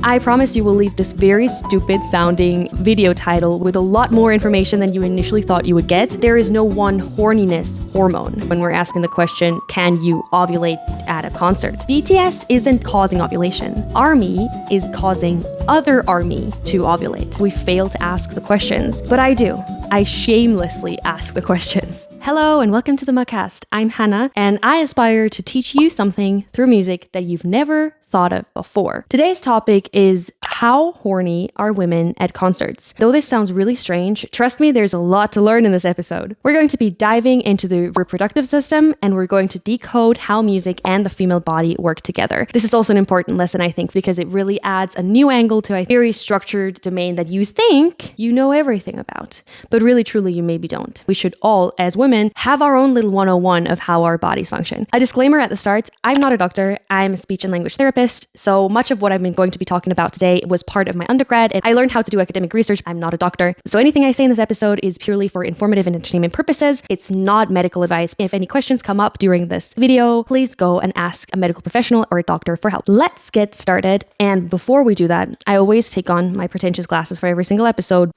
I promise you will leave this very stupid sounding video title with a lot more information than you initially thought you would get. There is no one horniness hormone when we're asking the question, can you ovulate at a concert? BTS isn't causing ovulation. ARMY is causing other ARMY to ovulate. We fail to ask the questions, but I do. I shamelessly ask the questions. Hello and welcome to the Mugcast. I'm Hannah and I aspire to teach you something through music that you've never thought of before. Today's topic is how horny are women at concerts? Though this sounds really strange, trust me, there's a lot to learn in this episode. We're going to be diving into the reproductive system and we're going to decode how music and the female body work together. This is also an important lesson, I think, because it really adds a new angle to a very structured domain that you think you know everything about. But really, truly, you maybe don't. We should all, as women, have our own little 101 of how our bodies function. A disclaimer at the start, I'm not a doctor, I'm a speech and language therapist, so much of what I'm going to be talking about today was part of my undergrad, and I learned how to do academic research. I'm not a doctor. So anything I say in this episode is purely for informative and entertainment purposes. It's not medical advice. If any questions come up during this video, please go and ask a medical professional or a doctor for help. Let's get started. And before we do that, I always take on my pretentious glasses for every single episode.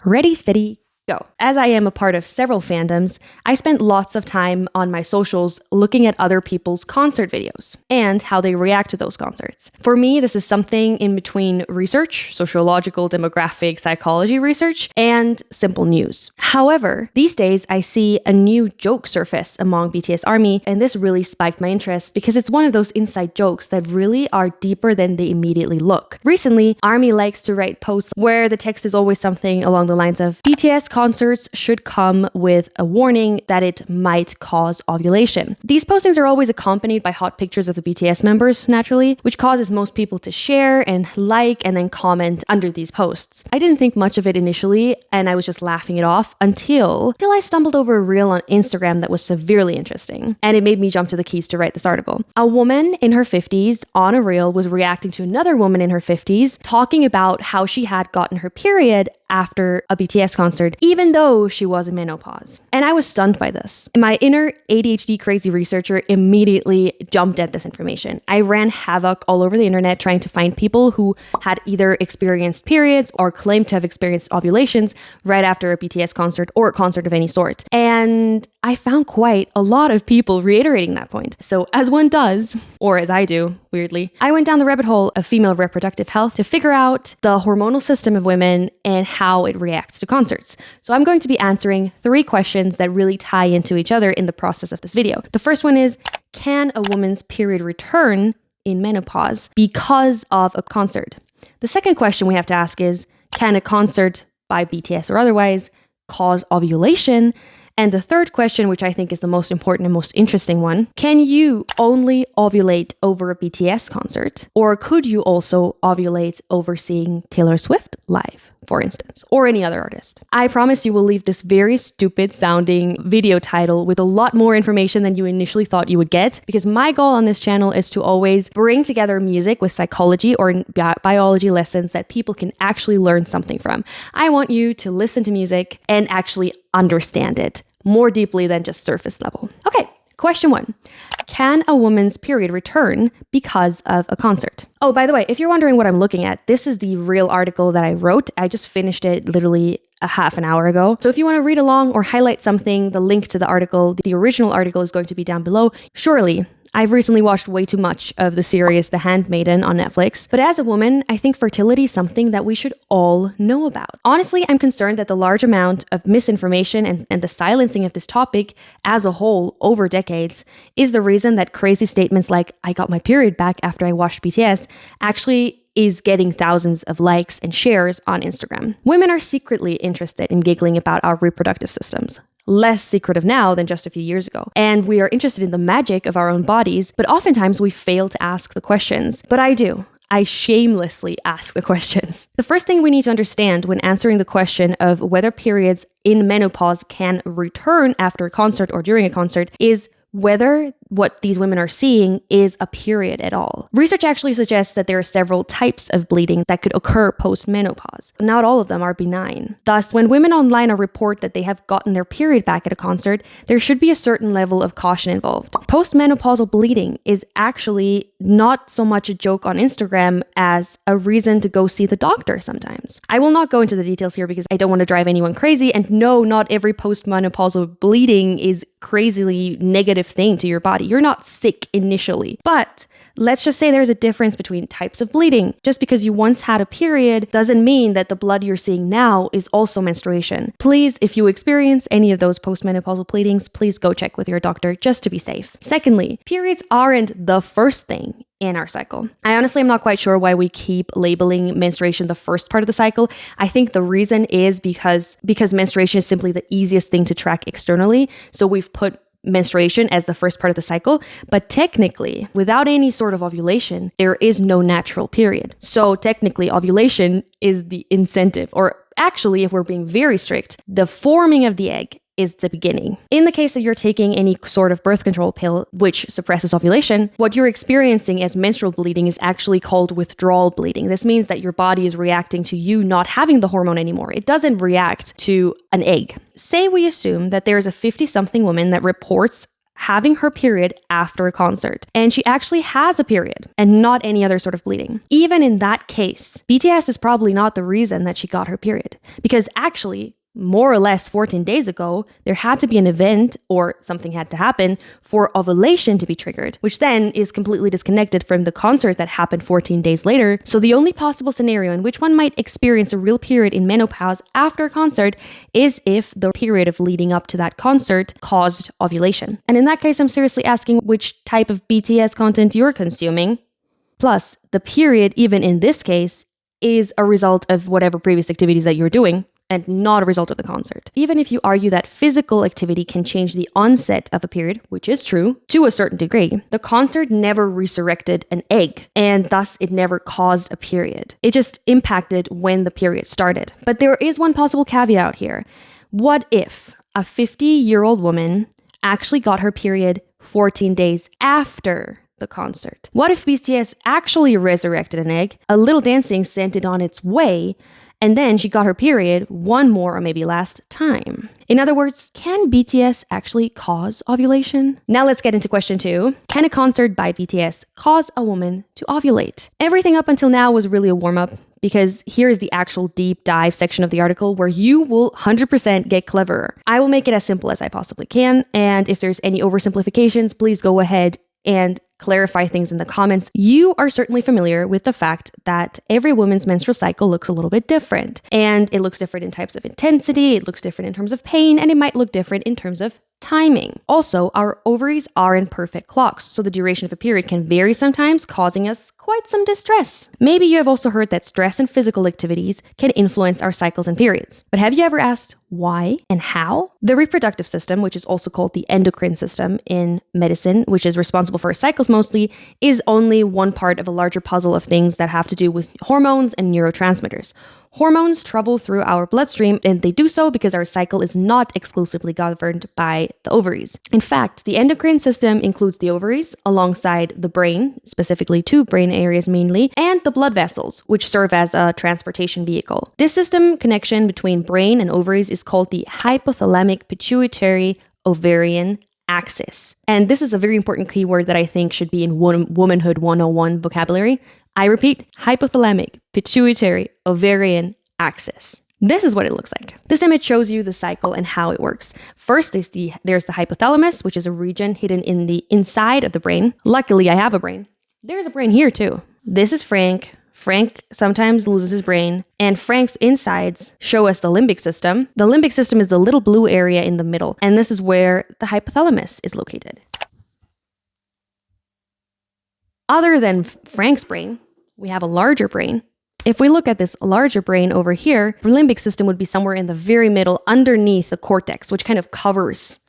Ready, steady, go. As I am a part of several fandoms, I spent lots of time on my socials looking at other people's concert videos and how they react to those concerts. For me, this is something in between research, sociological, demographic, psychology research, and simple news. However, these days I see a new joke surface among BTS ARMY, and this really spiked my interest because it's one of those inside jokes that really are deeper than they immediately look. Recently, ARMY likes to write posts where the text is always something along the lines of BTS concerts should come with a warning that it might cause ovulation. These postings are always accompanied by hot pictures of the BTS members, naturally, which causes most people to share and like and then comment under these posts. I didn't think much of it initially, and I was just laughing it off until I stumbled over a reel on Instagram that was severely interesting, and it made me jump to the keys to write this article. A woman in her 50s on a reel was reacting to another woman in her 50s talking about how she had gotten her period after a BTS concert, even though she was in menopause. And I was stunned by this. My inner ADHD crazy researcher immediately jumped at this information. I ran havoc all over the internet trying to find people who had either experienced periods or claimed to have experienced ovulations right after a BTS concert or a concert of any sort. And I found quite a lot of people reiterating that point. So as one does, or as I do, weirdly, I went down the rabbit hole of female reproductive health to figure out the hormonal system of women and how it reacts to concerts. So I'm going to be answering 3 questions that really tie into each other in the process of this video. The first one is, can a woman's period return in menopause because of a concert? The second question we have to ask is, can a concert by BTS or otherwise cause ovulation? And the third question, which I think is the most important and most interesting one, can you only ovulate over a BTS concert? Or could you also ovulate over seeing Taylor Swift live, for instance, or any other artist? I promise you will leave this very stupid sounding video title with a lot more information than you initially thought you would get, because my goal on this channel is to always bring together music with psychology or biology lessons that people can actually learn something from. I want you to listen to music and actually understand it more deeply than just surface level. Okay, question 1. Can a woman's period return because of a concert? Oh, by the way, if you're wondering what I'm looking at, this is the real article that I wrote. I just finished it literally a half an hour ago. So if you want to read along or highlight something, the link to the article, the original article is going to be down below. Surely, I've recently watched way too much of the series The Handmaiden on Netflix, but as a woman, I think fertility is something that we should all know about. Honestly, I'm concerned that the large amount of misinformation and the silencing of this topic as a whole over decades is the reason that crazy statements like, I got my period back after I watched BTS, actually is getting thousands of likes and shares on Instagram. Women are secretly interested in giggling about our reproductive systems. Less secretive now than just a few years ago. And we are interested in the magic of our own bodies, but oftentimes we fail to ask the questions. But I do. I shamelessly ask the questions. The first thing we need to understand when answering the question of whether periods in menopause can return after a concert or during a concert is whether what these women are seeing is a period at all. Research actually suggests that there are several types of bleeding that could occur post-menopause. Not all of them are benign. Thus, when women online report that they have gotten their period back at a concert, there should be a certain level of caution involved. Postmenopausal bleeding is actually not so much a joke on Instagram as a reason to go see the doctor sometimes. I will not go into the details here because I don't want to drive anyone crazy, and no, not every postmenopausal bleeding is crazily negative thing to your body. You're not sick initially, but let's just say there's a difference between types of bleeding. Just because you once had a period doesn't mean that the blood you're seeing now is also menstruation. Please, if you experience any of those postmenopausal bleedings, please go check with your doctor just to be safe. Secondly, periods aren't the first thing in our cycle. I honestly am not quite sure why we keep labeling menstruation the first part of the cycle. I think the reason is because menstruation is simply the easiest thing to track externally. So we've put menstruation as the first part of the cycle, but technically, without any sort of ovulation, there is no natural period. So technically, ovulation is the incentive, or actually, if we're being very strict, the forming of the egg is the beginning. In the case that you're taking any sort of birth control pill which suppresses ovulation, what you're experiencing as menstrual bleeding is actually called withdrawal bleeding. This means that your body is reacting to you not having the hormone anymore. It doesn't react to an egg. Say we assume that there's a 50-something woman that reports having her period after a concert, and she actually has a period and not any other sort of bleeding. Even in that case, BTS is probably not the reason that she got her period, because actually, more or less 14 days ago, there had to be an event or something had to happen for ovulation to be triggered, which then is completely disconnected from the concert that happened 14 days later. So the only possible scenario in which one might experience a real period in menopause after a concert is if the period of leading up to that concert caused ovulation. And in that case, I'm seriously asking which type of BTS content you're consuming. Plus, the period, even in this case, is a result of whatever previous activities that you're doing, and not a result of the concert. Even if you argue that physical activity can change the onset of a period, which is true to a certain degree, the concert never resurrected an egg, and thus it never caused a period. It just impacted when the period started. But there is one possible caveat here. What if a 50-year-old woman actually got her period 14 days after the concert? What if BTS actually resurrected an egg, a little dancing sent it on its way, and then she got her period one more or maybe last time? In other words, can BTS actually cause ovulation? Now let's get into question 2. Can a concert by BTS cause a woman to ovulate? Everything up until now was really a warm-up, because here is the actual deep dive section of the article where you will 100% get cleverer. I will make it as simple as I possibly can, and if there's any oversimplifications, please go ahead and clarify things in the comments. You are certainly familiar with the fact that every woman's menstrual cycle looks a little bit different, and it looks different in types of intensity, it looks different in terms of pain, and it might look different in terms of timing. Also, our ovaries are in perfect clocks, so the duration of a period can vary sometimes, causing us quite some distress. Maybe you have also heard that stress and physical activities can influence our cycles and periods. But have you ever asked why and how? The reproductive system, which is also called the endocrine system in medicine, which is responsible for our cycles mostly, is only one part of a larger puzzle of things that have to do with hormones and neurotransmitters. Hormones travel through our bloodstream, and they do so because our cycle is not exclusively governed by the ovaries. In fact, the endocrine system includes the ovaries alongside the brain, specifically 2 brain areas mainly, and the blood vessels, which serve as a transportation vehicle. This system connection between brain and ovaries is called the hypothalamic pituitary ovarian axis. And this is a very important keyword that I think should be in Womanhood 101 vocabulary. I repeat, hypothalamic pituitary ovarian axis. This is what it looks like. This image shows you the cycle and how it works. First, there's the hypothalamus, which is a region hidden in the inside of the brain. Luckily, I have a brain. There's a brain here too. This is Frank. Frank sometimes loses his brain, and Frank's insides show us the limbic system. The limbic system is the little blue area in the middle, and this is where the hypothalamus is located. Other than Frank's brain, we have a larger brain. If we look at this larger brain over here, the limbic system would be somewhere in the very middle underneath the cortex, which kind of covers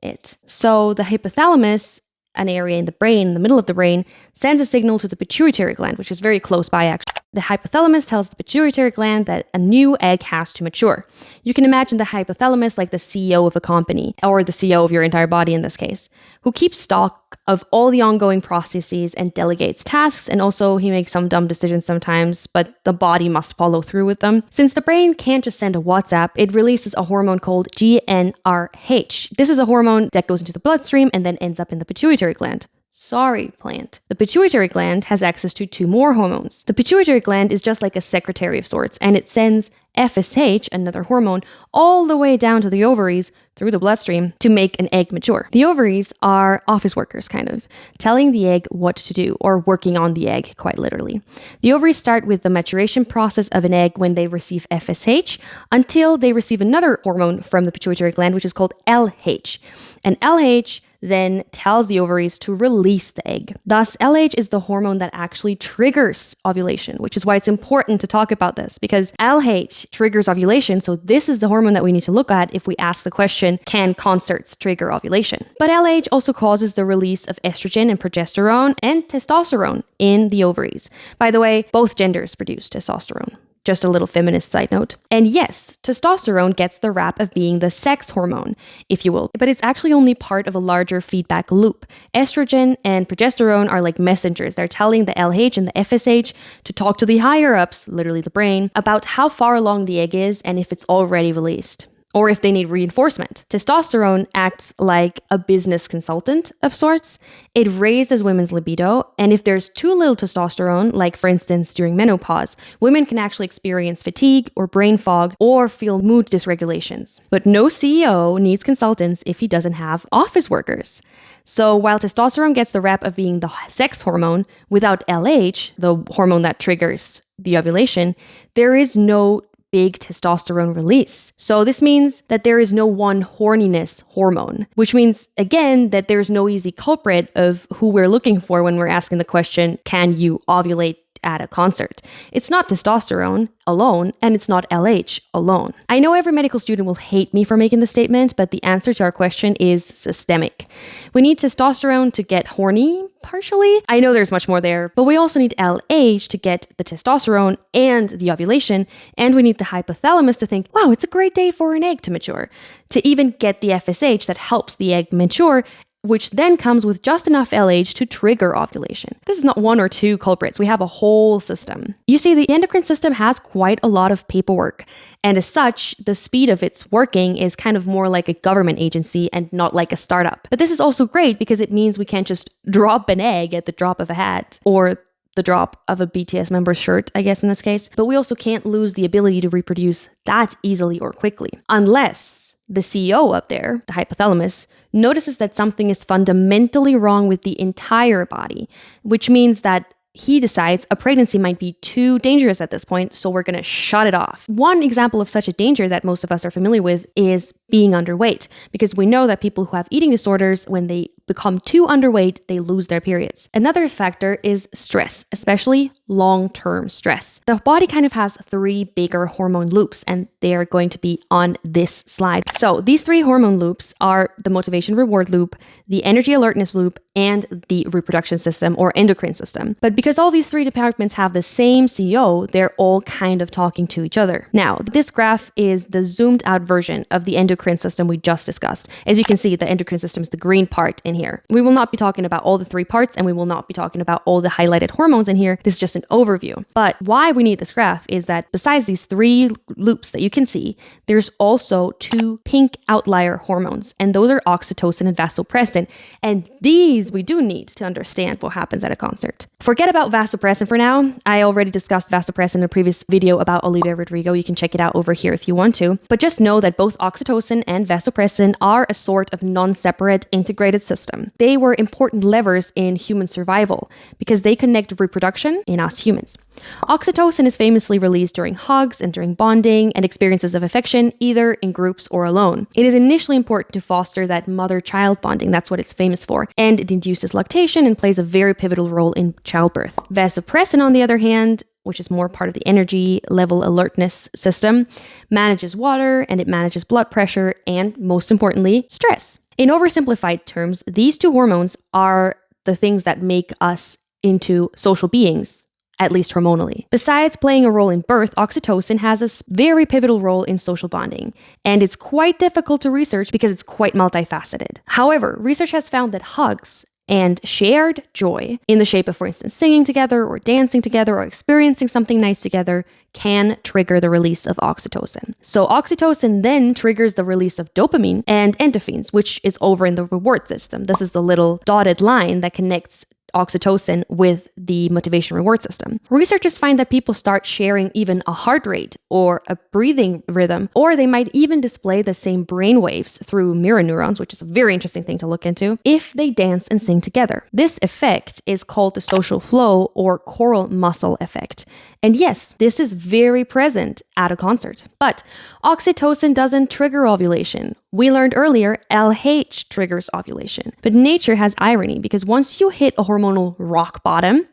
it. So the hypothalamus, an area in the brain, in the middle of the brain, sends a signal to the pituitary gland, which is very close by actually. The hypothalamus tells the pituitary gland that a new egg has to mature. You can imagine the hypothalamus like the CEO of a company, or the CEO of your entire body in this case, who keeps stock of all the ongoing processes and delegates tasks, and also he makes some dumb decisions sometimes, but the body must follow through with them. Since the brain can't just send a WhatsApp, it releases a hormone called GnRH. This is a hormone that goes into the bloodstream and then ends up in the pituitary gland. Sorry, plant. The pituitary gland has access to 2 more hormones. The pituitary gland is just like a secretary of sorts, and it sends FSH, another hormone, all the way down to the ovaries through the bloodstream to make an egg mature. The ovaries are office workers, kind of, telling the egg what to do, or working on the egg, quite literally. The ovaries start with the maturation process of an egg when they receive FSH until they receive another hormone from the pituitary gland, which is called LH. And LH then tells the ovaries to release the egg. Thus, LH is the hormone that actually triggers ovulation, which is why it's important to talk about this, because LH triggers ovulation. So this is the hormone that we need to look at if we ask the question, can concerts trigger ovulation? But LH also causes the release of estrogen and progesterone and testosterone in the ovaries. By the way, both genders produce testosterone. Just a little feminist side note. And yes, testosterone gets the rap of being the sex hormone, if you will, but it's actually only part of a larger feedback loop. Estrogen and progesterone are like messengers. They're telling the LH and the FSH to talk to the higher ups, literally the brain, about how far along the egg is and if it's already released, or if they need reinforcement. Testosterone acts like a business consultant of sorts. It raises women's libido, and if there's too little testosterone, like for instance during menopause, women can actually experience fatigue or brain fog or feel mood dysregulations. But no CEO needs consultants if he doesn't have office workers. So while testosterone gets the rep of being the sex hormone, without LH, the hormone that triggers the ovulation, there is no big testosterone release. So this means that there is no one horniness hormone, which means, again, that there's no easy culprit of who we're looking for when we're asking the question, can you ovulate at a concert? It's not testosterone alone, and it's not LH alone. I know every medical student will hate me for making the statement, but the answer to our question is systemic. We need testosterone to get horny, partially. I know there's much more there, but we also need LH to get the testosterone and the ovulation, and we need the hypothalamus to think, wow, it's a great day for an egg to mature, to even get the FSH that helps the egg mature, which then comes with just enough LH to trigger ovulation. This is not one or two culprits. We have a whole system. You see, the endocrine system has quite a lot of paperwork, and as such, the speed of its working is kind of more like a government agency and not like a startup. But this is also great because it means we can't just drop an egg at the drop of a hat, or the drop of a BTS member's shirt, I guess in this case. But we also can't lose the ability to reproduce that easily or quickly, unless the CEO up there, the hypothalamus, notices that something is fundamentally wrong with the entire body, which means that he decides a pregnancy might be too dangerous at this point, so we're going to shut it off. One example of such a danger that most of us are familiar with is being underweight, because we know that people who have eating disorders, when they become too underweight, they lose their periods. Another factor is stress, especially long-term stress. The body kind of has 3 bigger hormone loops, and they are going to be on this slide. So these 3 hormone loops are the motivation reward loop, the energy alertness loop, and the reproduction system or endocrine system. But because all these 3 departments have the same CEO, they're all kind of talking to each other. Now, this graph is the zoomed out version of the endocrine system we just discussed. As you can see, the endocrine system is the green part in here. We will not be talking about all the 3 parts, and we will not be talking about all the highlighted hormones in here. This is just an overview. But why we need this graph is that besides these 3 loops that you can see, there's also 2 pink outlier hormones, and those are oxytocin and vasopressin. And these we do need to understand what happens at a concert. Forget about vasopressin for now. I already discussed vasopressin in a previous video about Olivia Rodrigo. You can check it out over here if you want to. But just know that both oxytocin and vasopressin are a sort of non-separate integrated system. They were important levers in human survival because they connect reproduction in us humans. Oxytocin is famously released during hugs and during bonding and experiences of affection, either in groups or alone. It is initially important to foster that mother-child bonding. That's what it's famous for. And it induces lactation and plays a very pivotal role in childbirth. Vasopressin, on the other hand, which is more part of the energy level alertness system, manages water, and it manages blood pressure and, most importantly, stress. In oversimplified terms, these 2 hormones are the things that make us into social beings at least hormonally. Besides playing a role in birth, oxytocin has a very pivotal role in social bonding, and it's quite difficult to research because it's quite multifaceted. However, research has found that hugs and shared joy in the shape of, for instance, singing together or dancing together or experiencing something nice together can trigger the release of oxytocin. So oxytocin then triggers the release of dopamine and endorphins, which is over in the reward system. This is the little dotted line that connects oxytocin with the motivation reward system. Researchers find that people start sharing even a heart rate or a breathing rhythm, or they might even display the same brain waves through mirror neurons, which is a very interesting thing to look into, if they dance and sing together. This effect is called the social flow or choral muscle effect. And yes, this is very present at a concert. But oxytocin doesn't trigger ovulation. We learned earlier, LH triggers ovulation. But nature has irony because once you hit a hormonal rock bottom,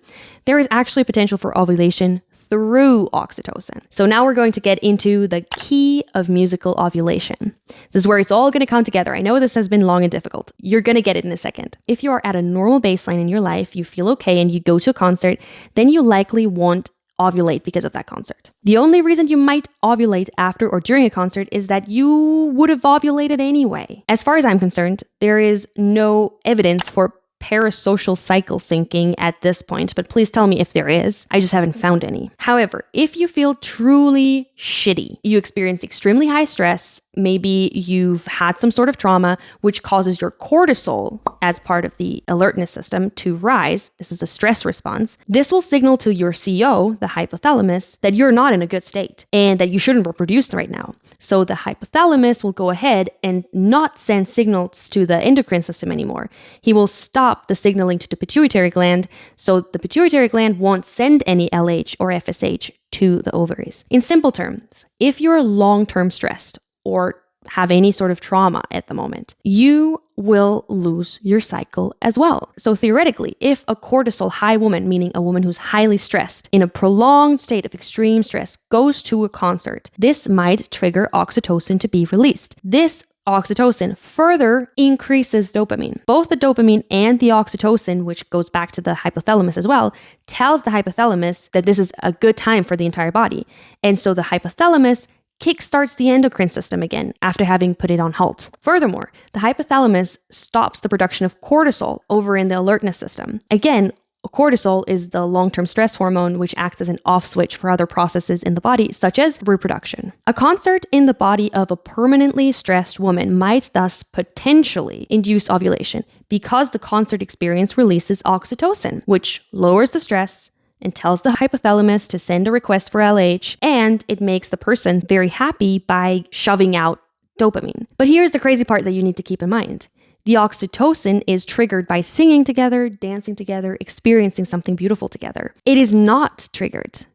there is actually potential for ovulation through oxytocin. So now we're going to get into the key of musical ovulation. This is where it's all going to come together. I know this has been long and difficult. You're going to get it in a second. If you are at a normal baseline in your life, you feel okay, and you go to a concert, then you likely won't ovulate because of that concert. The only reason you might ovulate after or during a concert is that you would have ovulated anyway. As far as I'm concerned, there is no evidence for parasocial cycle syncing at this point, but please tell me if there is. I just haven't found any. However, if you feel truly shitty, you experience extremely high stress, maybe you've had some sort of trauma which causes your cortisol as part of the alertness system to rise. This is a stress response. This will signal to your CO, the hypothalamus, that you're not in a good state and that you shouldn't reproduce right now. So the hypothalamus will go ahead and not send signals to the endocrine system anymore. He will stop the signaling to the pituitary gland, so the pituitary gland won't send any LH or FSH to the ovaries. In simple terms, if you're long-term stressed or have any sort of trauma at the moment, you will lose your cycle as well. So theoretically, if a cortisol high woman, meaning a woman who's highly stressed in a prolonged state of extreme stress, goes to a concert, this might trigger oxytocin to be released. This oxytocin further increases dopamine. Both the dopamine and the oxytocin, which goes back to the hypothalamus as well, tells the hypothalamus that this is a good time for the entire body. And so the hypothalamus kickstarts the endocrine system again after having put it on halt. Furthermore, the hypothalamus stops the production of cortisol over in the alertness system. Again, cortisol is the long-term stress hormone which acts as an off switch for other processes in the body, such as reproduction. A concert in the body of a permanently stressed woman might thus potentially induce ovulation because the concert experience releases oxytocin, which lowers the stress and tells the hypothalamus to send a request for LH, and it makes the person very happy by shoving out dopamine. But here's the crazy part that you need to keep in mind. The oxytocin is triggered by singing together, dancing together, experiencing something beautiful together. It is not triggered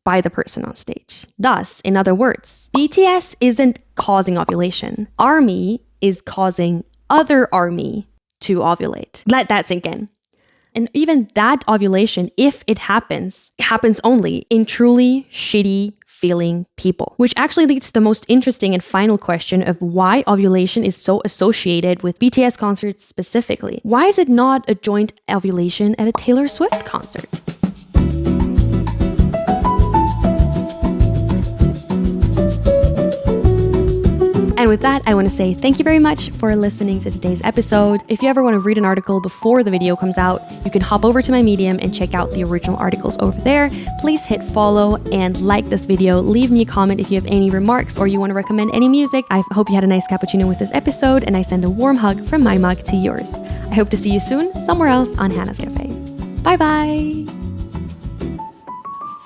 by the person on stage. Thus, in other words, BTS isn't causing ovulation. ARMY is causing other ARMY to ovulate. Let that sink in. And even that ovulation, if it happens only in truly shitty feeling people, which actually leads to the most interesting and final question of why ovulation is so associated with BTS concerts specifically. Why is it not a joint ovulation at a Taylor Swift concert? And with that, I want to say thank you very much for listening to today's episode. If you ever want to read an article before the video comes out, you can hop over to my Medium and check out the original articles over there. Please hit follow and like this video. Leave me a comment if you have any remarks or you want to recommend any music. I hope you had a nice cappuccino with this episode, and I send a warm hug from my mug to yours. I hope to see you soon somewhere else on Hannah's Café. Bye bye!